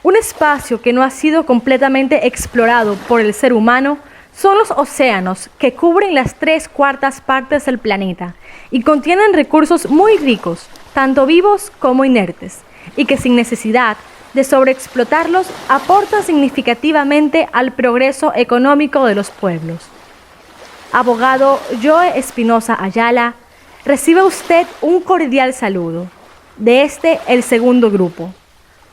Un espacio que no ha sido completamente explorado por el ser humano son los océanos, que cubren las 3/4 partes del planeta y contienen recursos muy ricos, tanto vivos como inertes, y que sin necesidad de sobreexplotarlos aportan significativamente al progreso económico de los pueblos. Abogado Joe Espinosa Ayala, recibe usted un cordial saludo de el segundo grupo,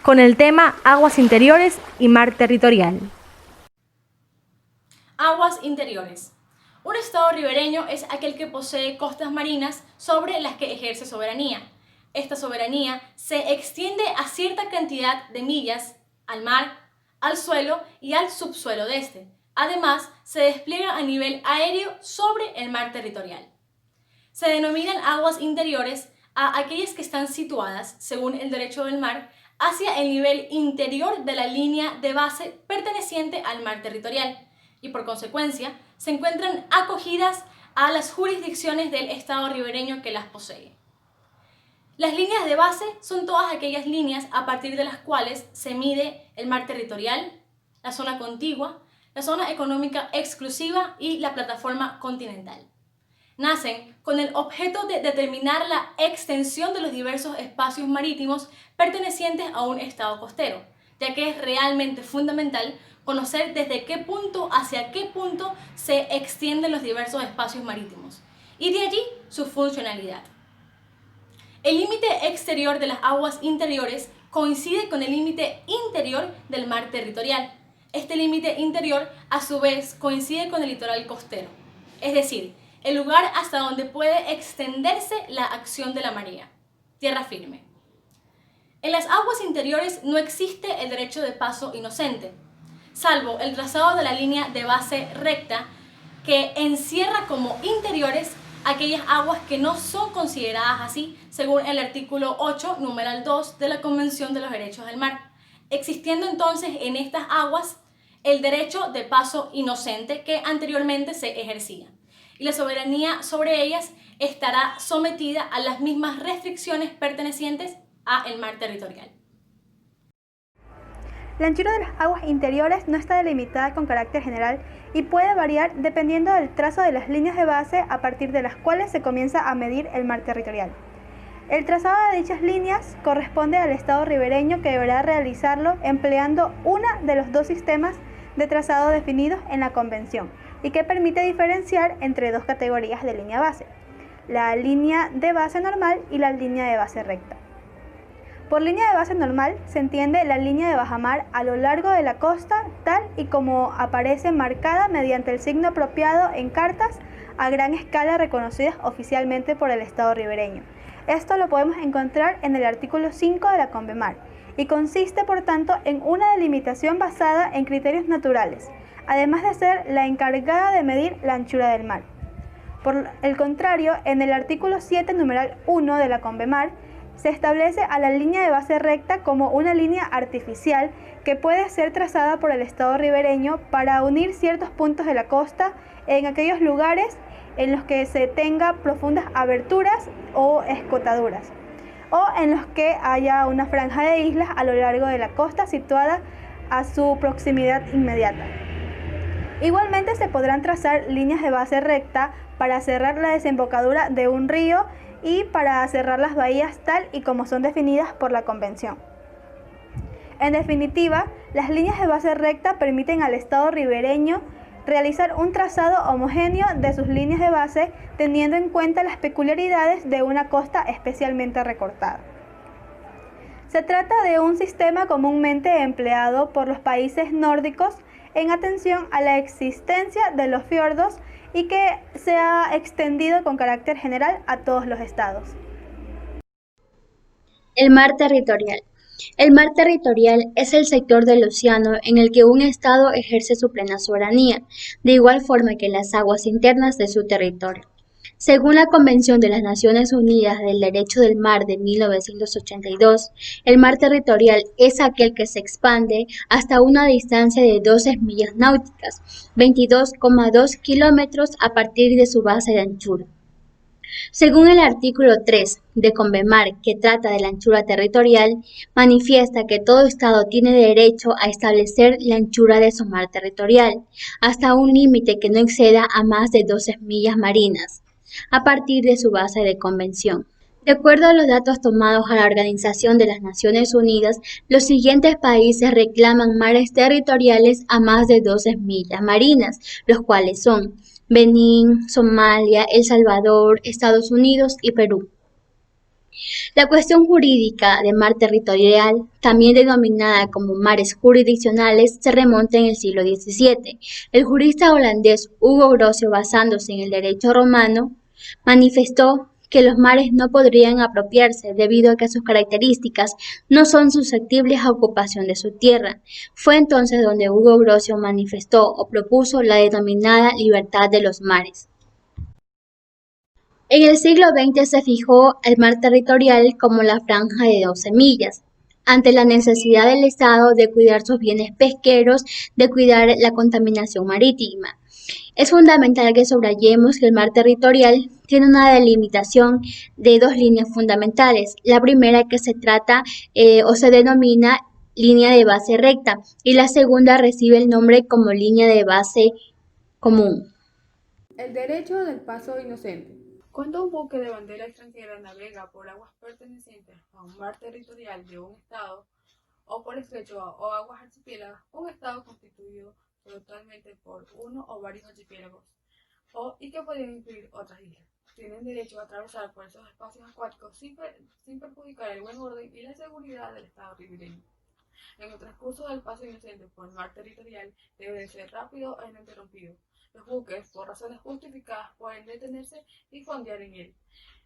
con el tema Aguas Interiores y Mar Territorial. Aguas interiores. Un estado ribereño es aquel que posee costas marinas sobre las que ejerce soberanía. Esta soberanía se extiende a cierta cantidad de millas al mar, al suelo y al subsuelo de este. Además, se despliega a nivel aéreo sobre el mar territorial. Se denominan aguas interiores a aquellas que están situadas, según el derecho del mar, hacia el nivel interior de la línea de base perteneciente al mar territorial y, por consecuencia, se encuentran acogidas a las jurisdicciones del estado ribereño que las posee. Las líneas de base son todas aquellas líneas a partir de las cuales se mide el mar territorial, la zona contigua, la zona económica exclusiva y la plataforma continental. Nacen con el objeto de determinar la extensión de los diversos espacios marítimos pertenecientes a un estado costero, ya que es realmente fundamental conocer desde qué punto hacia qué punto se extienden los diversos espacios marítimos, y de allí su funcionalidad. El límite exterior de las aguas interiores coincide con el límite interior del mar territorial. Este límite interior, a su vez, coincide con el litoral costero, es decir, el lugar hasta donde puede extenderse la acción de la marea, tierra firme. En las aguas interiores no existe el derecho de paso inocente, salvo el trazado de la línea de base recta que encierra como interiores aquellas aguas que no son consideradas así según el artículo 8, numeral 2 de la Convención de los Derechos del Mar, existiendo entonces en estas aguas el derecho de paso inocente que anteriormente se ejercía, y la soberanía sobre ellas estará sometida a las mismas restricciones pertenecientes al mar territorial. La anchura de las aguas interiores no está delimitada con carácter general y puede variar dependiendo del trazo de las líneas de base a partir de las cuales se comienza a medir el mar territorial. El trazado de dichas líneas corresponde al estado ribereño, que deberá realizarlo empleando uno de los dos sistemas de trazado definidos en la Convención y que permite diferenciar entre dos categorías de línea base: la línea de base normal y la línea de base recta. Por línea de base normal se entiende la línea de bajamar a lo largo de la costa, tal y como aparece marcada mediante el signo apropiado en cartas a gran escala reconocidas oficialmente por el estado ribereño. Esto lo podemos encontrar en el artículo 5 de la Convemar y consiste, por tanto, en una delimitación basada en criterios naturales, además de ser la encargada de medir la anchura del mar. Por el contrario, en el artículo 7, numeral 1 de la Convemar, se establece a la línea de base recta como una línea artificial que puede ser trazada por el estado ribereño para unir ciertos puntos de la costa en aquellos lugares en los que se tenga profundas aberturas o escotaduras, o en los que haya una franja de islas a lo largo de la costa situada a su proximidad inmediata. Igualmente se podrán trazar líneas de base recta para cerrar la desembocadura de un río y para cerrar las bahías tal y como son definidas por la Convención. En definitiva, las líneas de base recta permiten al estado ribereño realizar un trazado homogéneo de sus líneas de base, teniendo en cuenta las peculiaridades de una costa especialmente recortada. Se trata de un sistema comúnmente empleado por los países nórdicos en atención a la existencia de los fiordos y que se ha extendido con carácter general a todos los estados. El mar territorial. El mar territorial es el sector del océano en el que un estado ejerce su plena soberanía, de igual forma que las aguas internas de su territorio. Según la Convención de las Naciones Unidas del Derecho del Mar de 1982, el mar territorial es aquel que se expande hasta una distancia de 12 millas náuticas, 22,2 kilómetros a partir de su base de anchura. Según el artículo 3 de Convemar, que trata de la anchura territorial, manifiesta que todo Estado tiene derecho a establecer la anchura de su mar territorial, hasta un límite que no exceda a más de 12 millas marinas, a partir de su base de convención. De acuerdo a los datos tomados a la Organización de las Naciones Unidas, los siguientes países reclaman mares territoriales a más de 12 millas marinas, los cuales son Benín, Somalia, El Salvador, Estados Unidos y Perú. La cuestión jurídica de mar territorial, también denominada como mares jurisdiccionales, se remonta en el siglo XVII. El jurista holandés Hugo Grocio, basándose en el derecho romano, manifestó que los mares no podrían apropiarse debido a que sus características no son susceptibles a ocupación de su tierra. Fue entonces donde Hugo Grocio manifestó o propuso la denominada libertad de los mares. En el siglo XX se fijó el mar territorial como la franja de 12 millas, ante la necesidad del Estado de cuidar sus bienes pesqueros, de cuidar la contaminación marítima. Es fundamental que subrayemos que el mar territorial tiene una delimitación de dos líneas fundamentales. La primera que se trata o se denomina línea de base recta y la segunda recibe el nombre como línea de base común. El derecho del paso inocente. Cuando un buque de bandera extranjera navega por aguas pertenecientes a un mar territorial de un Estado o por estrecho o aguas archipiélagas, un Estado constituido totalmente por uno o varios archipiélagos y que pueden incluir otras islas, tienen derecho a atravesar por esos espacios acuáticos sin perjudicar el buen orden y la seguridad del Estado ribereño. En el transcurso del paso inocente por el mar territorial debe de ser rápido e ininterrumpido. Los buques, por razones justificadas, pueden detenerse y fondear en él.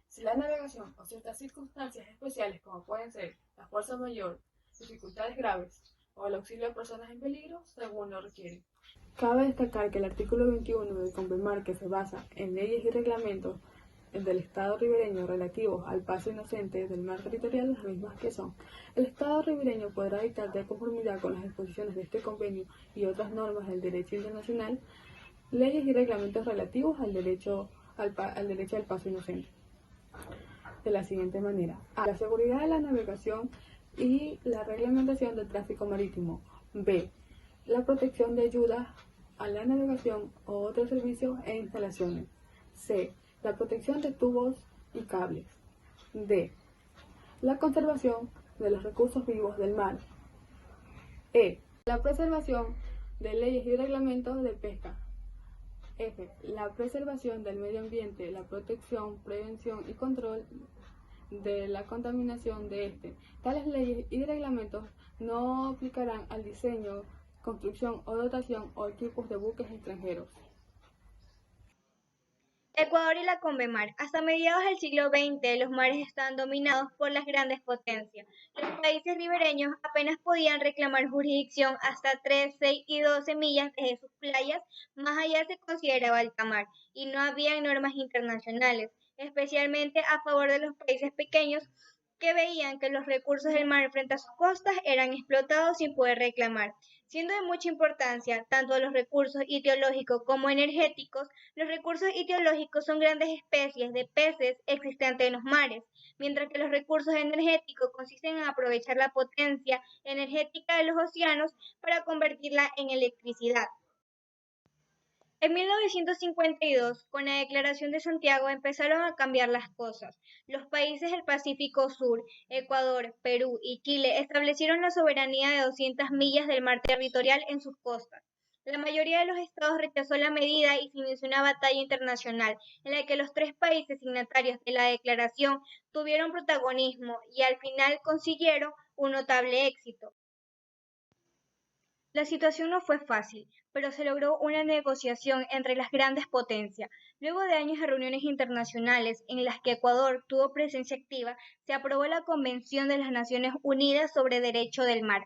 Si la navegación o ciertas circunstancias especiales, como pueden ser la fuerza mayor, dificultades graves o el auxilio a personas en peligro, según lo requieren. Cabe destacar que el artículo 21 del Convemar, que se basa en leyes y reglamentos del Estado ribereño relativos al paso inocente del mar territorial, las mismas que son: el Estado ribereño podrá dictar de conformidad con las disposiciones de este convenio y otras normas del derecho internacional, leyes y reglamentos relativos al derecho al paso inocente, de la siguiente manera: A, la seguridad de la navegación y la reglamentación del tráfico marítimo. B, la protección de ayudas a la navegación o otros servicios e instalaciones. C, la protección de tubos y cables. D, la conservación de los recursos vivos del mar. E, la preservación de leyes y reglamentos de pesca. F, la preservación del medio ambiente, la protección, prevención y control de la contaminación de este. Tales leyes y reglamentos no aplicarán al diseño, construcción o dotación o equipos de buques extranjeros. Ecuador y la Convemar. Hasta mediados del siglo XX, los mares estaban dominados por las grandes potencias. Los países ribereños apenas podían reclamar jurisdicción hasta 3, 6 y 12 millas desde sus playas, más allá se consideraba alta mar, y no había normas internacionales, especialmente a favor de los países pequeños que veían que los recursos del mar frente a sus costas eran explotados sin poder reclamar. Siendo de mucha importancia tanto los recursos hidrológicos como energéticos, los recursos hidrológicos son grandes especies de peces existentes en los mares, mientras que los recursos energéticos consisten en aprovechar la potencia energética de los océanos para convertirla en electricidad. En 1952, con la Declaración de Santiago, empezaron a cambiar las cosas. Los países del Pacífico Sur, Ecuador, Perú y Chile establecieron la soberanía de 200 millas del mar territorial en sus costas. La mayoría de los estados rechazó la medida y se inició una batalla internacional en la que los 3 países signatarios de la declaración tuvieron protagonismo y al final consiguieron un notable éxito. La situación no fue fácil, pero se logró una negociación entre las grandes potencias. Luego de años de reuniones internacionales en las que Ecuador tuvo presencia activa, se aprobó la Convención de las Naciones Unidas sobre Derecho del Mar.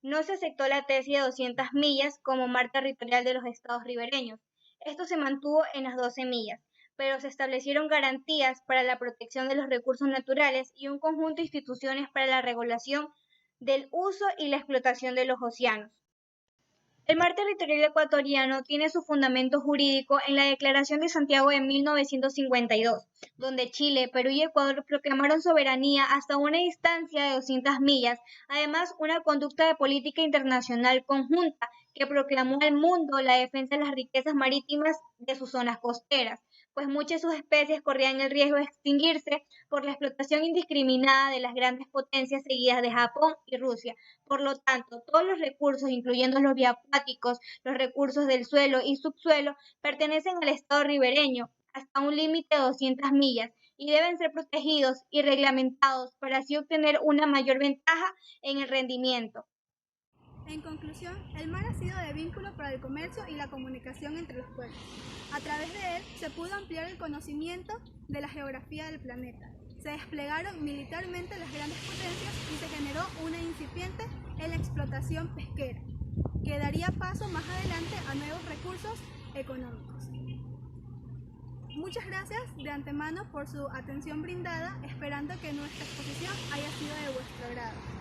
No se aceptó la tesis de 200 millas como mar territorial de los estados ribereños. Esto se mantuvo en las 12 millas, pero se establecieron garantías para la protección de los recursos naturales y un conjunto de instituciones para la regulación del uso y la explotación de los océanos. El mar territorial ecuatoriano tiene su fundamento jurídico en la Declaración de Santiago de 1952, donde Chile, Perú y Ecuador proclamaron soberanía hasta una distancia de 200 millas, además una conducta de política internacional conjunta que proclamó al mundo la defensa de las riquezas marítimas de sus zonas costeras, pues muchas de sus especies corrían el riesgo de extinguirse por la explotación indiscriminada de las grandes potencias seguidas de Japón y Rusia. Por lo tanto, todos los recursos, incluyendo los bioacuáticos, los recursos del suelo y subsuelo, pertenecen al Estado ribereño hasta un límite de 200 millas y deben ser protegidos y reglamentados para así obtener una mayor ventaja en el rendimiento. En conclusión, el mar ha sido de vínculo para el comercio y la comunicación entre los pueblos. A través de él se pudo ampliar el conocimiento de la geografía del planeta. Se desplegaron militarmente las grandes potencias y se generó una incipiente en la explotación pesquera, que daría paso más adelante a nuevos recursos económicos. Muchas gracias de antemano por su atención brindada, esperando que nuestra exposición haya sido de vuestro agrado.